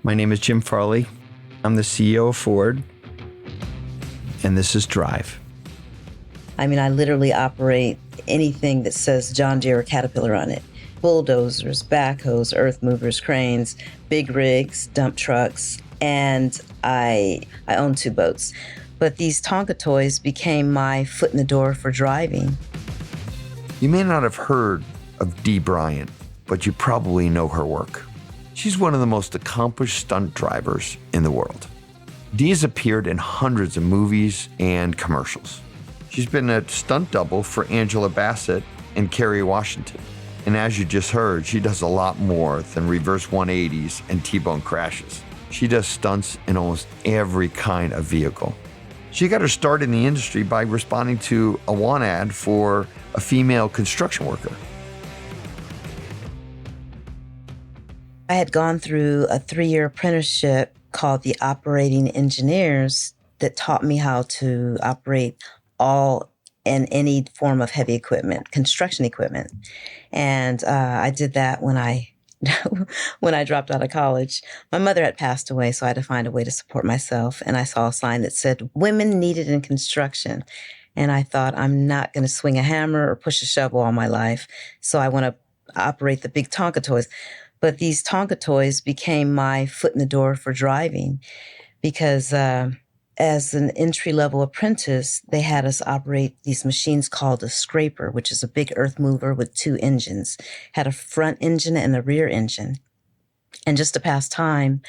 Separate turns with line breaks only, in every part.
My name is Jim Farley. I'm the CEO of Ford, and this is Drive.
I mean, I literally operate anything that says John Deere or Caterpillar on it. Bulldozers, backhoes, earth movers, cranes, big rigs, dump trucks, and I own 2 boats. But these Tonka toys became my foot in the door for driving.
You may not have heard of Dee Bryant, but you probably know her work. She's one of the most accomplished stunt drivers in the world. Dee has appeared in hundreds of movies and commercials. She's been a stunt double for Angela Bassett and Kerry Washington. And as you just heard, she does a lot more than reverse 180s and T-bone crashes. She does stunts in almost every kind of vehicle. She got her start in the industry by responding to a want ad for a female construction worker.
I had gone through a 3-year apprenticeship called the Operating Engineers that taught me how to operate all and any form of heavy equipment, construction equipment. And I did that when I dropped out of college. My mother had passed away, so I had to find a way to support myself. And I saw a sign that said, "Women needed in construction." And I thought, I'm not going to swing a hammer or push a shovel all my life. So I want to operate the big Tonka toys. But these Tonka toys became my foot in the door for driving because as an entry-level apprentice, they had us operate these machines called a scraper, which is a big earth mover with 2 engines. Had a front engine and a rear engine. And just to pass time,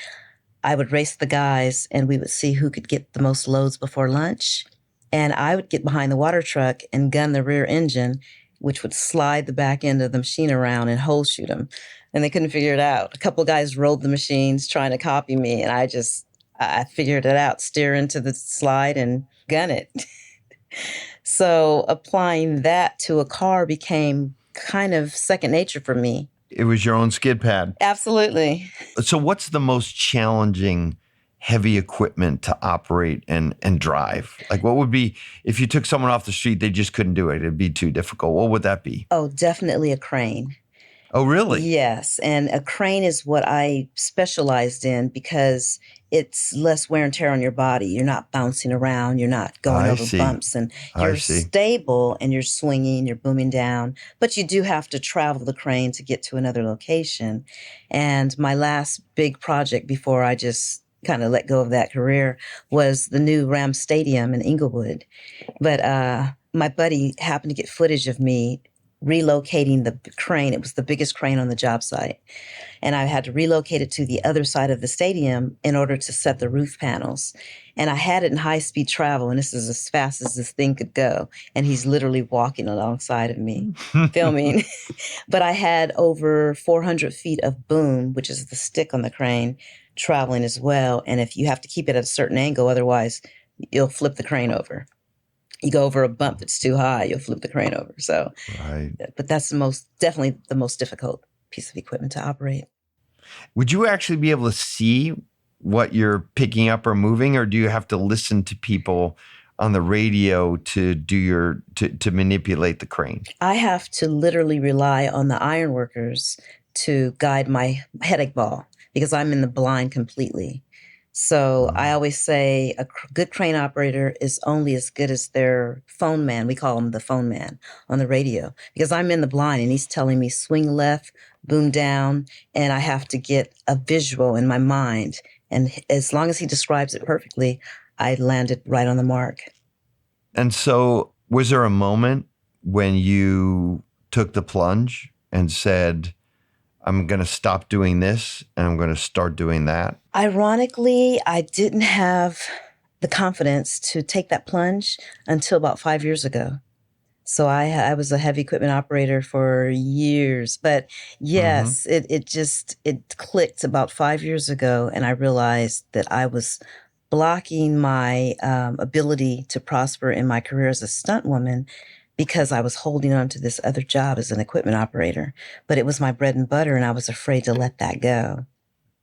I would race the guys and we would see who could get the most loads before lunch. And I would get behind the water truck and gun the rear engine, which would slide the back end of the machine around and hole shoot them. And they couldn't figure it out. A couple of guys rolled the machines trying to copy me, and I figured it out, steer into the slide and gun it. So applying that to a car became kind of second nature for me.
It was your own skid pad.
Absolutely.
So what's the most challenging heavy equipment to operate and drive? Like what would be, if you took someone off the street, they just couldn't do it, it'd be too difficult. What would that be?
Oh, definitely a crane.
Oh, really?
Yes. And a crane is what I specialized in because it's less wear and tear on your body. You're not bouncing around. You're not going over bumps. And you're stable and you're swinging, you're booming down. But you do have to travel the crane to get to another location. And my last big project before I just kind of let go of that career was the new Rams Stadium in Inglewood. But my buddy happened to get footage of me relocating the crane. It was the biggest crane on the job site. And I had to relocate it to the other side of the stadium in order to set the roof panels. And I had it in high-speed travel, and this is as fast as this thing could go. And he's literally walking alongside of me, filming. But I had over 400 feet of boom, which is the stick on the crane, traveling as well. And if you have to keep it at a certain angle, otherwise you'll flip the crane over. You go over a bump that's too high, you'll flip the crane over. So, right. But that's definitely the most difficult piece of equipment to operate.
Would you actually be able to see what you're picking up or moving, or do you have to listen to people on the radio to do to manipulate the crane?
I have to literally rely on the iron workers to guide my headache ball because I'm in the blind completely. So I always say a good crane operator is only as good as their phone man. We call him the phone man on the radio because I'm in the blind and he's telling me swing left, boom down, and I have to get a visual in my mind. And as long as he describes it perfectly, I landed right on the mark.
And so was there a moment when you took the plunge and said, I'm going to stop doing this and I'm going to start doing that?
Ironically, I didn't have the confidence to take that plunge until about 5 years ago. So I was a heavy equipment operator for years. But yes, it clicked about 5 years ago. And I realized that I was blocking my ability to prosper in my career as a stunt woman because I was holding on to this other job as an equipment operator. But it was my bread and butter, and I was afraid to let that go.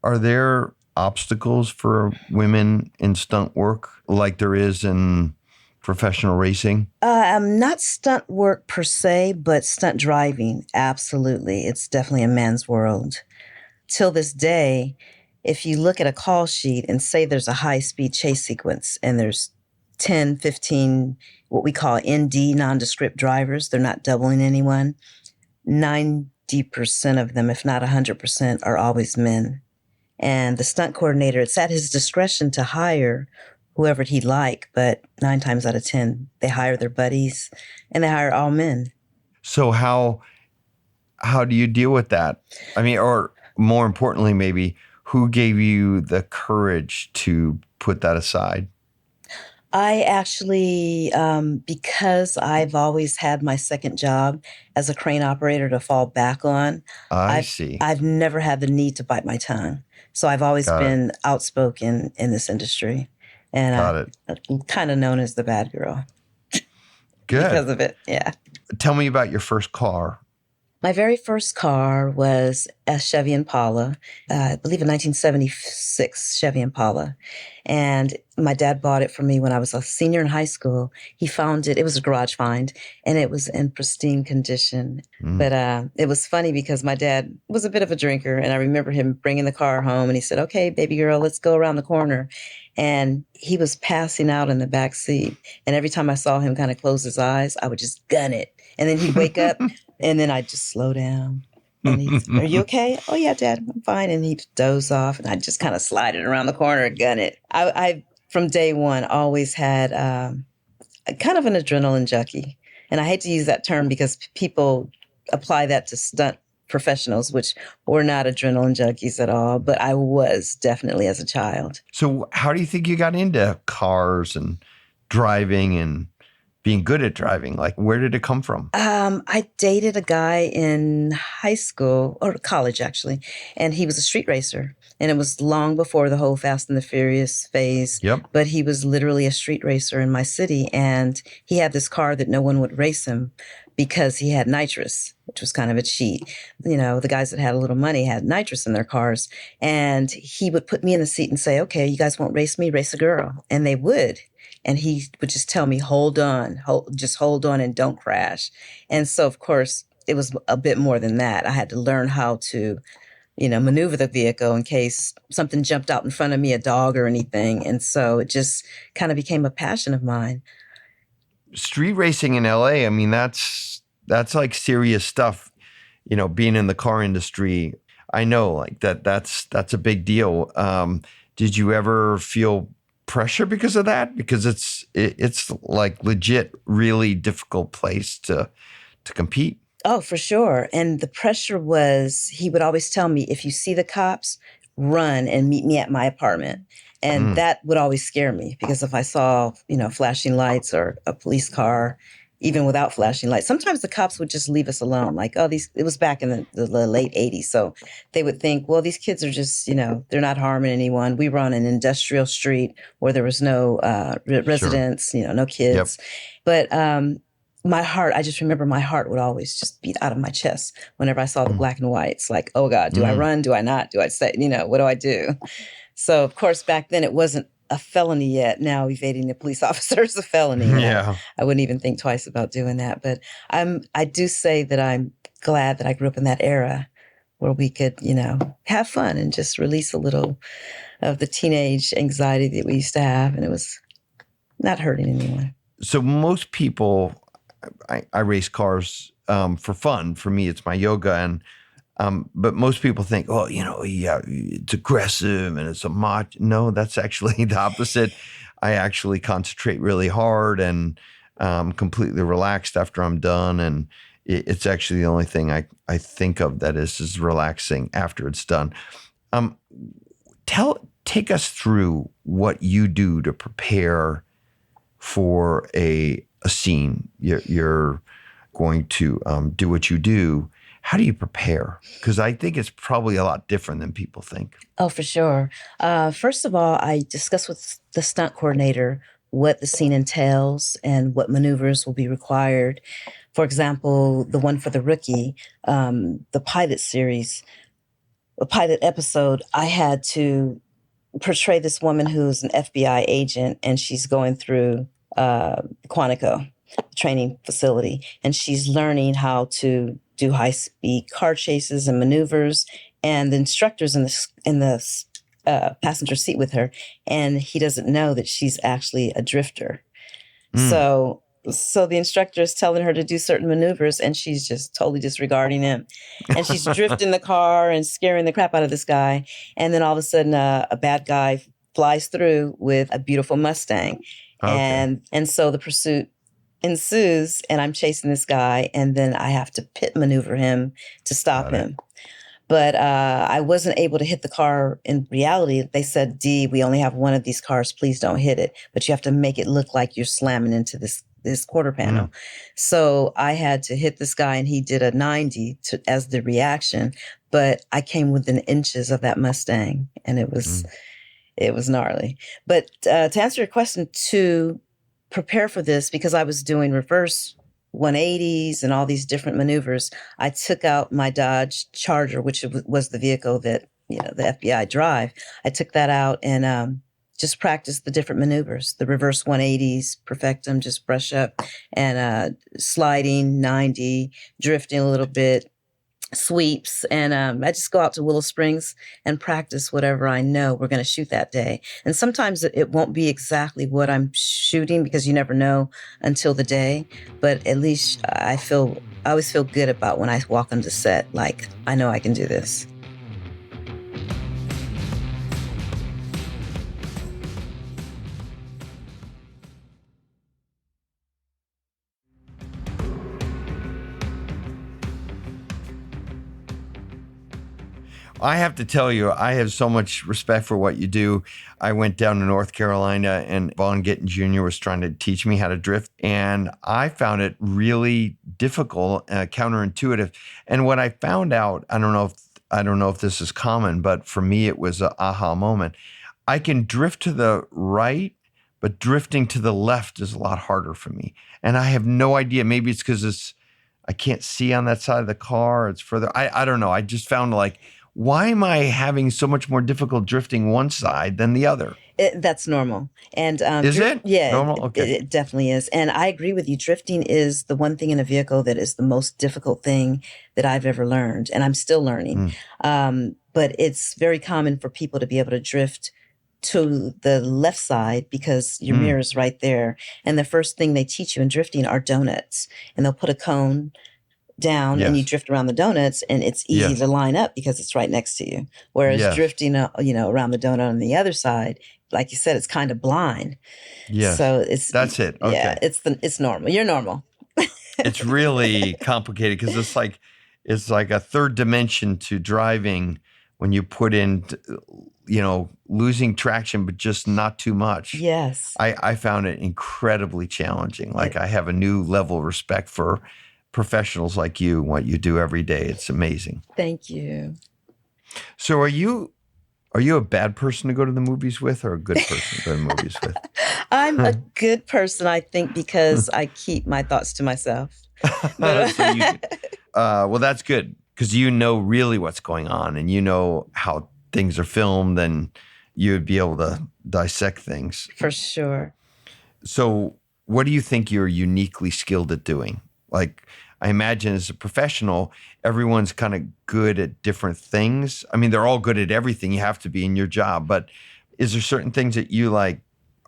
Are there obstacles for women in stunt work like there is in professional racing?
Not stunt work per se, but stunt driving, absolutely. It's definitely a man's world. Till this day, if you look at a call sheet and say there's a high-speed chase sequence and there's 10, 15, what we call ND, nondescript drivers, they're not doubling anyone, 90% of them, if not 100%, are always men. And the stunt coordinator, it's at his discretion to hire whoever he'd like, but 9 times out of 10, they hire their buddies and they hire all men.
So how do you deal with that? I mean, or more importantly, maybe, who gave you the courage to put that aside?
I actually, because I've always had my second job as a crane operator to fall back on,
I
I've,
see.
I've never had the need to bite my tongue. So I've always
Got it.
been outspoken in this industry. And
Got it.
I'm kind of known as the bad girl
Good.
because of it. Yeah.
Tell me about your first car.
My very first car was a Chevy Impala, I believe a 1976 Chevy Impala. And my dad bought it for me when I was a senior in high school. He found it. It was a garage find, and it was in pristine condition. But it was funny because my dad was a bit of a drinker, and I remember him bringing the car home, and he said, "Okay, baby girl, let's go around the corner." And he was passing out in the back seat. And every time I saw him kind of close his eyes, I would just gun it. And then he'd wake up, and then I'd just slow down. And he'd say, "Are you okay?" "Oh, yeah, Dad, I'm fine." And he'd doze off, and I'd just kind of slide it around the corner and gun it. I from day one, always had kind of an adrenaline junkie. And I hate to use that term because people apply that to stunt professionals, which were not adrenaline junkies at all, but I was definitely as a child.
So how do you think you got into cars and driving and being good at driving? Like, where did it come from?
I dated a guy in high school, or college actually, and he was a street racer. And it was long before the whole Fast and the Furious phase.
Yep.
But he was literally a street racer in my city. And he had this car that no one would race him because he had nitrous, which was kind of a cheat. You know, the guys that had a little money had nitrous in their cars. And he would put me in the seat and say, "Okay, you guys won't race me, race a girl." And they would. And he would just tell me, hold on, just hold on and don't crash. And so, of course, it was a bit more than that. I had to learn how to, maneuver the vehicle in case something jumped out in front of me, a dog or anything. And so it just kind of became a passion of mine.
Street racing in LA, I mean, that's like serious stuff, being in the car industry. I know like that's a big deal. Did you ever feel pressure because of that? Because it's like legit, really difficult place to compete.
Oh, for sure. And the pressure was, he would always tell me, "If you see the cops, run and meet me at my apartment." And that would always scare me because if I saw, flashing lights or a police car, even without flashing lights, sometimes the cops would just leave us alone. Like, it was back in the late 80s. So they would think, well, these kids are just, they're not harming anyone. We were on an industrial street where there was no residents, no kids. Yep. But my heart, I just remember my heart would always just beat out of my chest whenever I saw the black and whites. Like, oh God, do I run? Do I not? Do I say, what do I do? So, of course, back then it wasn't a felony yet. Now evading the police officer is a felony.
Yeah.
I wouldn't even think twice about doing that. But I do say that I'm glad that I grew up in that era where we could, have fun and just release a little of the teenage anxiety that we used to have. And it was not hurting anyone.
So most people, I race cars for fun. For me, it's my yoga. And but most people think, oh, yeah, it's aggressive and it's a macho. No, that's actually the opposite. I actually concentrate really hard and completely relaxed after I'm done. And it's actually the only thing I think of that is relaxing after it's done. Take us through what you do to prepare for a scene. You're going to do what you do. How do you prepare? Because I think it's probably a lot different than people think.
Oh, for sure. First of all, I discuss with the stunt coordinator what the scene entails and what maneuvers will be required. For example, the one for the rookie, the pilot series, a pilot episode, I had to portray this woman who's an FBI agent, and she's going through Quantico training facility, and she's learning how to do high-speed car chases and maneuvers. And the instructors in the passenger seat with her, and he doesn't know that she's actually a drifter.
Mm.
So the instructor is telling her to do certain maneuvers, and she's just totally disregarding him. And she's drifting the car and scaring the crap out of this guy. And then all of a sudden, a bad guy flies through with a beautiful Mustang.
Okay.
And so the pursuit ensues, and I'm chasing this guy, and then I have to pit maneuver him to stop
Got it.
him. But I wasn't able to hit the car in reality. They said, Dee, we only have one of these cars. Please don't hit it. But you have to make it look like you're slamming into this quarter panel. So I had to hit this guy, and he did a 90 as the reaction. But I came within inches of that Mustang, and it was gnarly. But to answer your question, to prepare for this, because I was doing reverse 180s and all these different maneuvers, I took out my Dodge Charger, which was the vehicle that, the FBI drive. I took that out and just practiced the different maneuvers, the reverse 180s, perfect them, just brush up, and sliding 90, drifting a little bit, sweeps. And I just go out to Willow Springs and practice whatever I know we're going to shoot that day. And sometimes it won't be exactly what I'm shooting, because you never know until the day. But at least I always feel good about when I walk onto set, like, I know I can do this.
I have to tell you, I have so much respect for what you do. I went down to North Carolina, and Vaughn Gittin Jr. was trying to teach me how to drift, and I found it really difficult, counterintuitive. And what I found out, I don't know if this is common, but for me, it was an aha moment. I can drift to the right, but drifting to the left is a lot harder for me. And I have no idea. Maybe it's because I can't see on that side of the car. It's further. I don't know. I just found, like, why am I having so much more difficult drifting one side than the other?
That's normal. And
is it?
Yeah,
Normal? Okay.
It definitely is. And I agree with you. Drifting is the one thing in a vehicle that is the most difficult thing that I've ever learned, and I'm still learning. But it's very common for people to be able to drift to the left side because your mirror's right there. And the first thing they teach you in drifting are donuts, and they'll put a cone down and you drift around the donuts, and it's easy to line up because it's right next to you. Whereas drifting, around the donut on the other side, like you said, it's kind of blind.
Yes.
So
that's it. Okay.
Yeah, it's normal. You're normal.
It's really complicated because it's like a third dimension to driving when you put in, losing traction, but just not too much.
Yes.
I found it incredibly challenging. Like, I have a new level of respect for professionals like you, what you do every day. It's amazing.
Thank you.
So are you a bad person to go to the movies with, or a good person to go to the movies with?
I'm a good person, I think, because I keep my thoughts to myself.
Well, that's good, because you know really what's going on, and you know how things are filmed, and you would be able to dissect things.
For sure.
So what do you think you're uniquely skilled at doing? Like, I imagine as a professional, everyone's kind of good at different things. I mean, they're all good at everything. You have to be in your job. But is there certain things that you are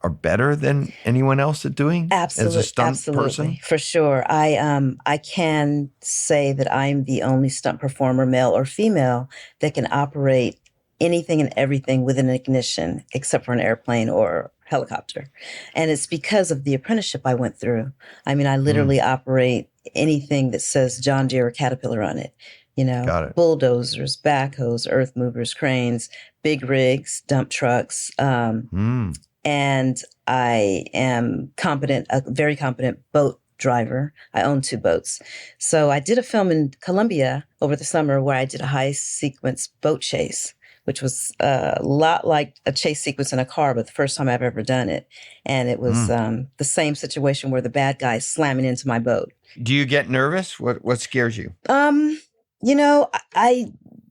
better than anyone else at doing?
Absolutely,
as a stunt person?
For sure. I can say that I'm the only stunt performer, male or female, that can operate anything and everything with an ignition, except for an airplane or helicopter. And it's because of the apprenticeship I went through. I mean, I literally operate anything that says John Deere or Caterpillar on it.
Got it.
Bulldozers, backhoes, earth movers, cranes, big rigs, dump trucks. And I am a very competent boat driver. I own 2 boats. So I did a film in Colombia over the summer where I did a high sequence boat chase, which was a lot like a chase sequence in a car, but the first time I've ever done it. And it was the same situation where the bad guy is slamming into my boat.
Do you get nervous? What scares you?
I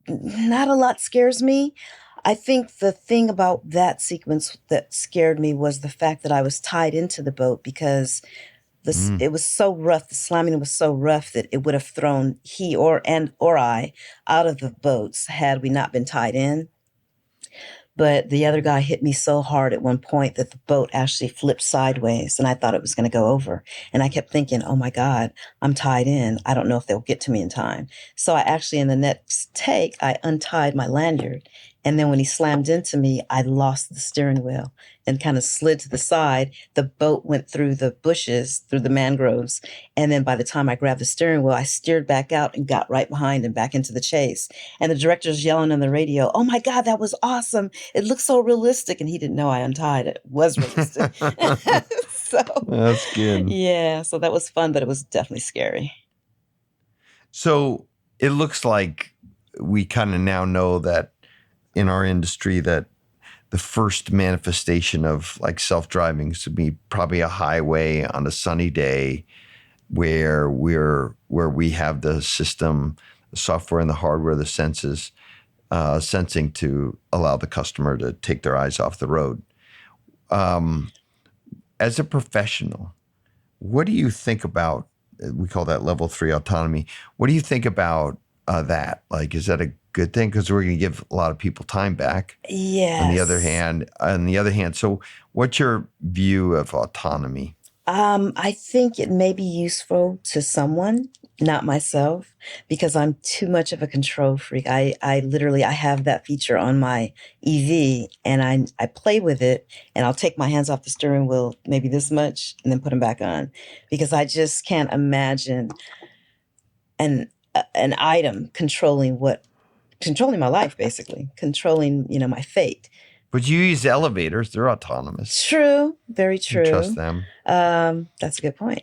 not a lot scares me. I think the thing about that sequence that scared me was the fact that I was tied into the boat, because it was so rough. The slamming was so rough that it would have thrown he or I out of the boats had we not been tied in. But the other guy hit me so hard at one point that the boat actually flipped sideways and I thought it was going to go over. And I kept thinking, oh my God, I'm tied in. I don't know if they'll get to me in time. So I actually, in the next take, I untied my lanyard. And then when he slammed into me, I lost the steering wheel and kind of slid to the side. The boat went through the bushes, through the mangroves. And then by the time I grabbed the steering wheel, I steered back out and got right behind and back into the chase. And the director's yelling on the radio, oh my God, that was awesome. It looks so realistic. And he didn't know I untied it. It was realistic. So
That's good.
yeah, so that was fun, but it was definitely scary.
So it looks like we kind of now know that in our industry that the first manifestation of like self-driving should be probably a highway on a sunny day where we have the system, the software and the hardware, the senses, sensing to allow the customer to take their eyes off the road. As a professional, what do you think about, we call that level 3 autonomy. What do you think about that? Like, is that a good thing? Because we're going to give a lot of people time back.
Yes.
On the other hand, so what's your view of autonomy?
I think it may be useful to someone, not myself, because I'm too much of a control freak. I literally, I have that feature on my EV and I play with it and I'll take my hands off the steering wheel, maybe this much, and then put them back on because I just can't imagine an item controlling my life, basically, controlling, my fate.
But you use elevators; they're autonomous.
True, very true.
You trust them.
That's a good point.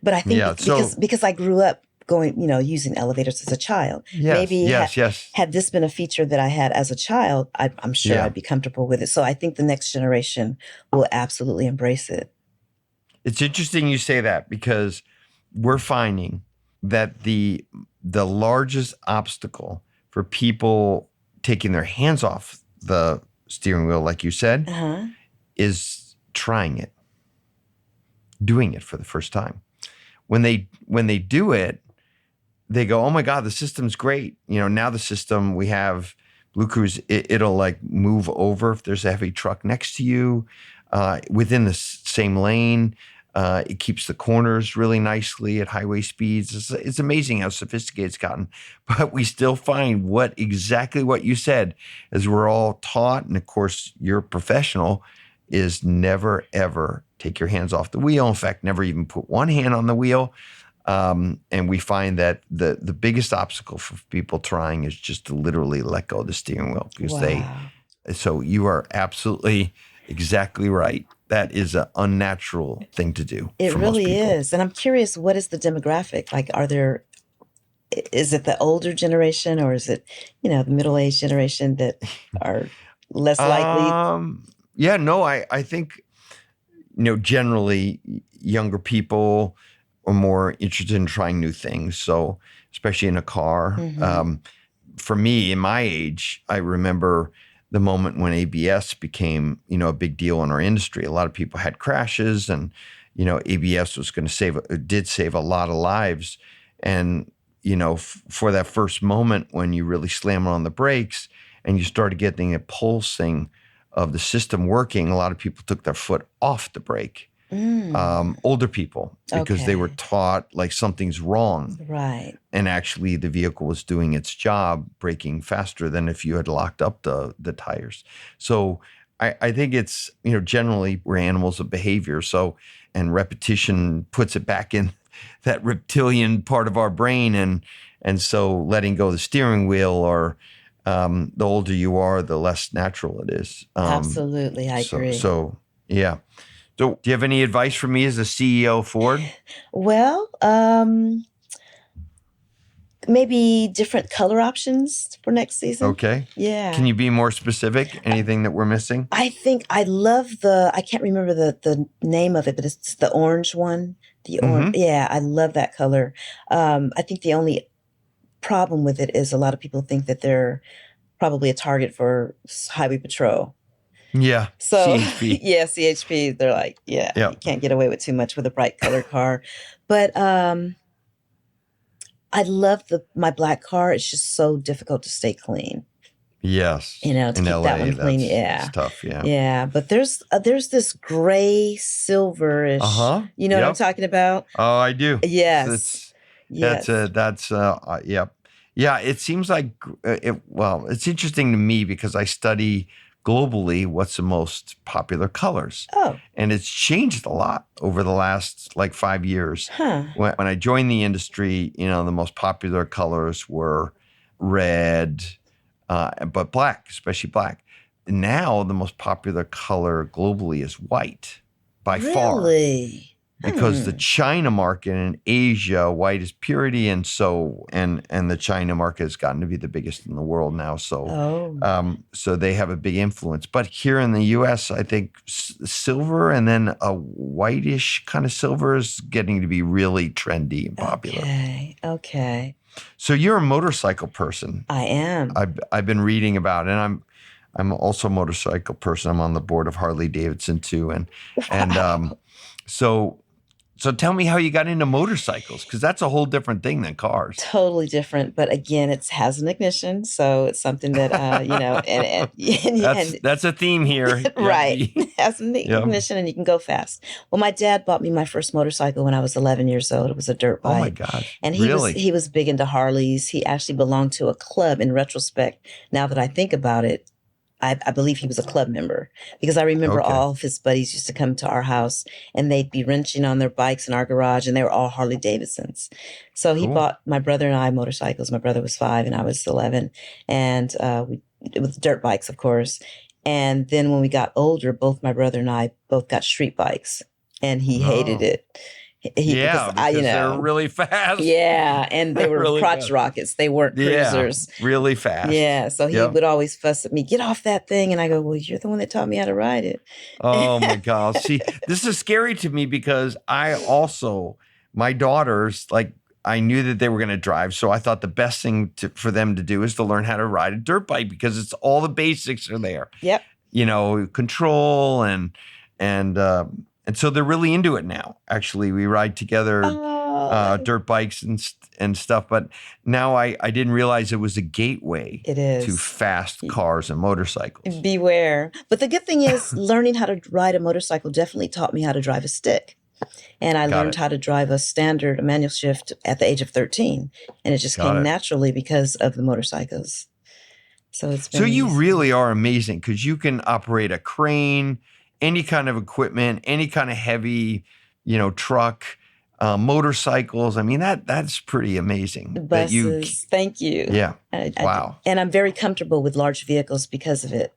But I think because I grew up going, using elevators as a child.
Yes,
maybe
yes.
Had this been a feature that I had as a child, I'm sure I'd be comfortable with it. So I think the next generation will absolutely embrace it.
It's interesting you say that because we're finding that the largest obstacle for people taking their hands off the steering wheel, like you said, is trying it, doing it for the first time. When they do it, they go, oh my God, the system's great. Now the system we have, Blue Cruise, it'll like move over if there's a heavy truck next to you within the same lane. It keeps the corners really nicely at highway speeds. It's amazing how sophisticated it's gotten. But we still find exactly what you said, as we're all taught, and of course you're a professional, is never, ever take your hands off the wheel. In fact, never even put one hand on the wheel. And we find that the biggest obstacle for people trying is just to literally let go of the steering wheel because so you are absolutely exactly right. That is an unnatural thing to do.
It really is. And I'm curious, what is the demographic? Like, is it the older generation or is it, the middle-aged generation that are less likely?
I think, generally younger people are more interested in trying new things. So especially in a car. For me, in my age, I remember the moment when ABS became, a big deal in our industry. A lot of people had crashes and, ABS was going to did save a lot of lives. And, for that first moment when you really slam on the brakes and you started getting a pulsing of the system working, a lot of people took their foot off the brake. Older people, because they were taught like something's wrong.
Right.
And actually the vehicle was doing its job, braking faster than if you had locked up the tires. So I think it's, generally we're animals of behavior. So, and repetition puts it back in that reptilian part of our brain. And so letting go of the steering wheel or the older you are, the less natural it is.
Absolutely. I agree.
So, yeah. So do you have any advice for me as a CEO of Ford?
Well, maybe different color options for next season.
Okay.
Yeah.
Can you be more specific? Anything that we're missing?
I think I love I can't remember the name of it, but it's the orange one. The orange. Yeah, I love that color. I think the only problem with it is a lot of people think that probably a target for highway patrol.
Yeah.
So
CHP.
Yeah, CHP. They're like, you can't get away with too much with a bright colored car. But I love my black car. It's just so difficult to stay clean.
Yes.
To
In
keep that
LA,
one clean.
that's
Yeah.
tough. Yeah.
Yeah. But there's this gray silverish,
Uh-huh.
you know what I'm
Yep.
talking about?
Oh, I do.
Yes. Yes.
Yep. Yeah, it seems like well, it's interesting to me because I study globally what's the most popular colors.
Oh,
And it's changed a lot over the last like 5 years.
huh.
When I joined the industry, the most popular colors were red, but black, especially black. Now the most popular color globally is white by far,
Really?
because the
Hmm.
China market in Asia, white is purity, and the China market has gotten to be the biggest in the world now. So,
Oh,
so they have a big influence. But here in the U.S., I think silver and then a whitish kind of silver is getting to be really trendy and popular.
okay. Okay.
So you're a motorcycle person.
I am.
I've been reading about it, and I'm also a motorcycle person. I'm on the board of Harley Davidson too, and
Wow.
so tell me how you got into motorcycles, because that's a whole different thing than cars.
Totally different, but again, it has an ignition, so it's something that
That's a theme here.
right,
Yeah.
has an
Yeah.
ignition, and you can go fast. Well, my dad bought me my first motorcycle when I was 11 years old. It was a dirt
Oh my
bike,
gosh.
and
Really?
he was big into Harleys. He actually belonged to a club. In retrospect, now that I think about it, I believe he was a club member, because I remember
Okay.
all of his buddies used to come to our house and they'd be wrenching on their bikes in our garage, and they were all Harley Davidsons. So he
Cool.
bought my brother and I motorcycles. My brother was 5 and I was 11. And it was dirt bikes, of course. And then when we got older, both my brother and I both got street bikes, and he hated
Oh.
it.
Yeah, because they're really fast.
Yeah, and they were
Really
crotch
fast.
rockets. They weren't
Yeah,
cruisers.
really fast.
Yeah, so he
Yep.
would always fuss at me, get off that thing. And I go, well, you're the one that taught me how to ride it.
Oh my God. See, this is scary to me because my daughters, like, I knew that they were going to drive. So I thought the best thing for them to do is to learn how to ride a dirt bike, because it's all the basics are there.
Yep.
Control and so they're really into it now. Actually, we ride together, dirt bikes and stuff. But now I didn't realize it was a gateway
It is.
to fast cars and motorcycles.
Beware. But the good thing is, learning how to ride a motorcycle definitely taught me how to drive a stick. And I learned how to drive a manual shift at the age of 13. And it just came naturally because of the motorcycles. So it's been
you
easy.
really are amazing, because you can operate a crane, any kind of equipment, any kind of heavy, truck, motorcycles. I mean, that's pretty amazing.
Buses. Thank you.
Yeah. Wow.
And I'm very comfortable with large vehicles because of it.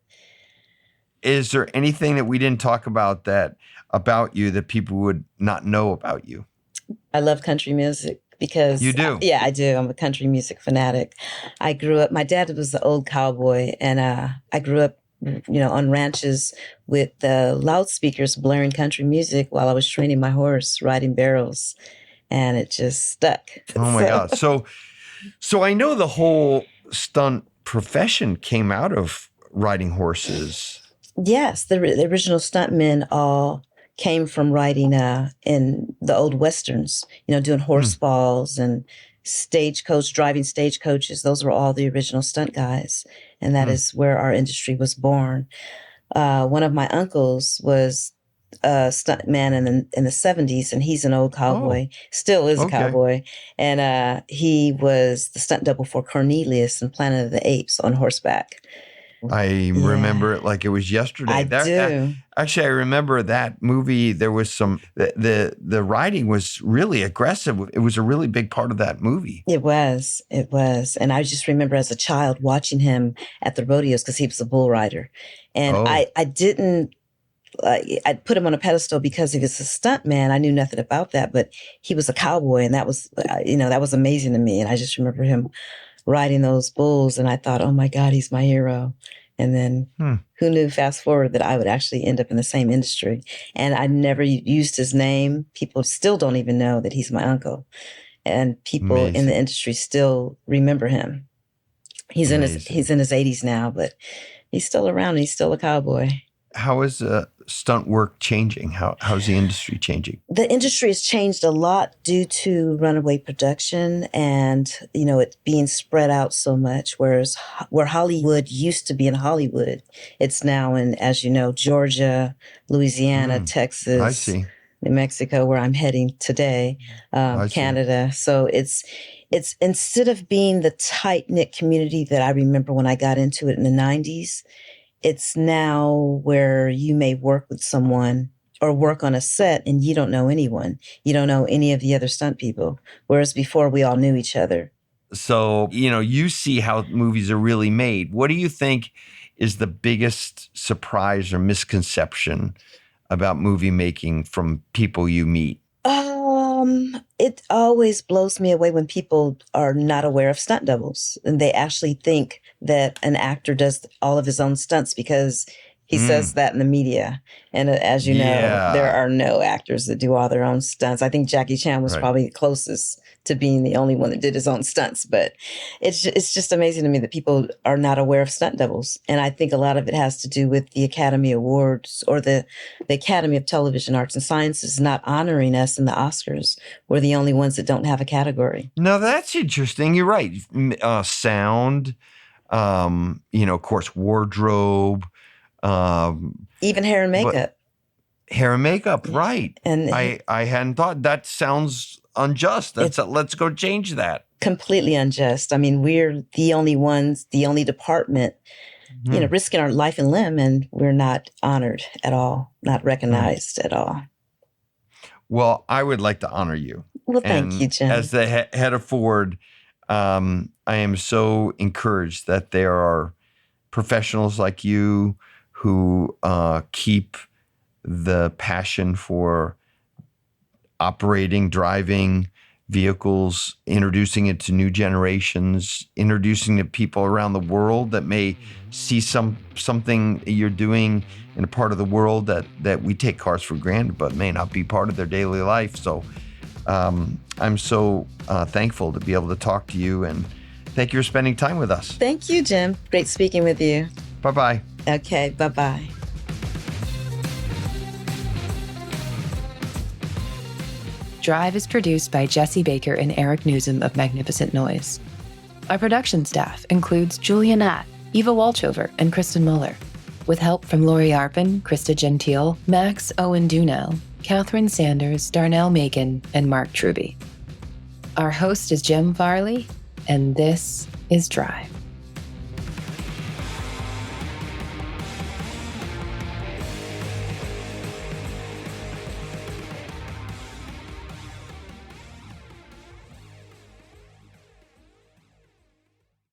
Is there anything that we didn't talk about about you that people would not know about you?
I love country music. Because
you do.
Yeah, I do. I'm a country music fanatic. I grew up, my dad was the old cowboy, and I grew up, on ranches with the loudspeakers blaring country music while I was training my horse, riding barrels, and it just stuck.
Oh my God. So I know the whole stunt profession came out of riding horses.
Yes, the original stuntmen all came from riding in the old westerns, doing horse balls and driving stagecoaches. Those were all the original stunt guys. And that is where our industry was born. One of my uncles was a stunt man in the 70s, and he's an old cowboy, still is a cowboy. And he was the stunt double for Cornelius in Planet of the Apes on horseback.
I remember it like it was yesterday.
I do.
Actually, I remember that movie. There was the riding was really aggressive. It was a really big part of that movie.
It was. And I just remember as a child watching him at the rodeos, because he was a bull rider. And I didn't, I'd put him on a pedestal because he was a stunt man. I knew nothing about that, but he was a cowboy, and that was, that was amazing to me. And I just remember him riding those bulls, and I thought, oh my God, he's my hero. And then who knew, fast forward, that I would actually end up in the same industry. And I never used his name. People still don't even know that he's my uncle. And people in the industry still remember him. He's in his 80s now, but he's still around. And he's still a cowboy.
How is stunt work changing? How's the industry changing?
The industry has changed a lot due to runaway production and, it being spread out so much. Whereas where Hollywood used to be in Hollywood, it's now in, as you know, Georgia, Louisiana,
I
Texas,
see.
New Mexico, where I'm heading today,
I see.
Canada. So it's instead of being the tight knit community that I remember when I got into it in the 90s, it's now where you may work with someone or work on a set and you don't know anyone. You don't know any of the other stunt people. Whereas before we all knew each other.
So, you see how movies are really made. What do you think is the biggest surprise or misconception about movie making from people you meet?
It always blows me away when people are not aware of stunt doubles and they actually think that an actor does all of his own stunts because he says that in the media. And as you know, there are no actors that do all their own stunts. I think Jackie Chan was probably the closest to being the only one that did his own stunts. But it's just amazing to me that people are not aware of stunt doubles. And I think a lot of it has to do with the Academy Awards or the Academy of Television Arts and Sciences not honoring us in the Oscars. We're the only ones that don't have a category.
No, that's interesting. You're right. Sound, of course, wardrobe.
Even hair and makeup.
Hair and makeup, right.
And
I hadn't thought. That sounds unjust. Let's go change that.
Completely unjust. I mean, we're the only ones, the only department, risking our life and limb, and we're not honored at all, not recognized at all.
Well, I would like to honor you.
Well, thank you, Jim.
As the head of Ford, I am so encouraged that there are professionals like you who keep the passion for operating, driving vehicles, introducing it to new generations, introducing it to people around the world that may see something you're doing in a part of the world that we take cars for granted, but may not be part of their daily life. So I'm so thankful to be able to talk to you, and thank you for spending time with us.
Thank you, Jim. Great speaking with you.
Bye-bye.
Okay, bye-bye.
Drive is produced by Jesse Baker and Eric Newsom of Magnificent Noise. Our production staff includes Julia Natt, Eva Walchover, and Kristen Muller, with help from Lori Arpin, Krista Gentile, Max Owen Dunell, Catherine Sanders, Darnell Macon, and Mark Truby. Our host is Jim Farley, and this is Drive.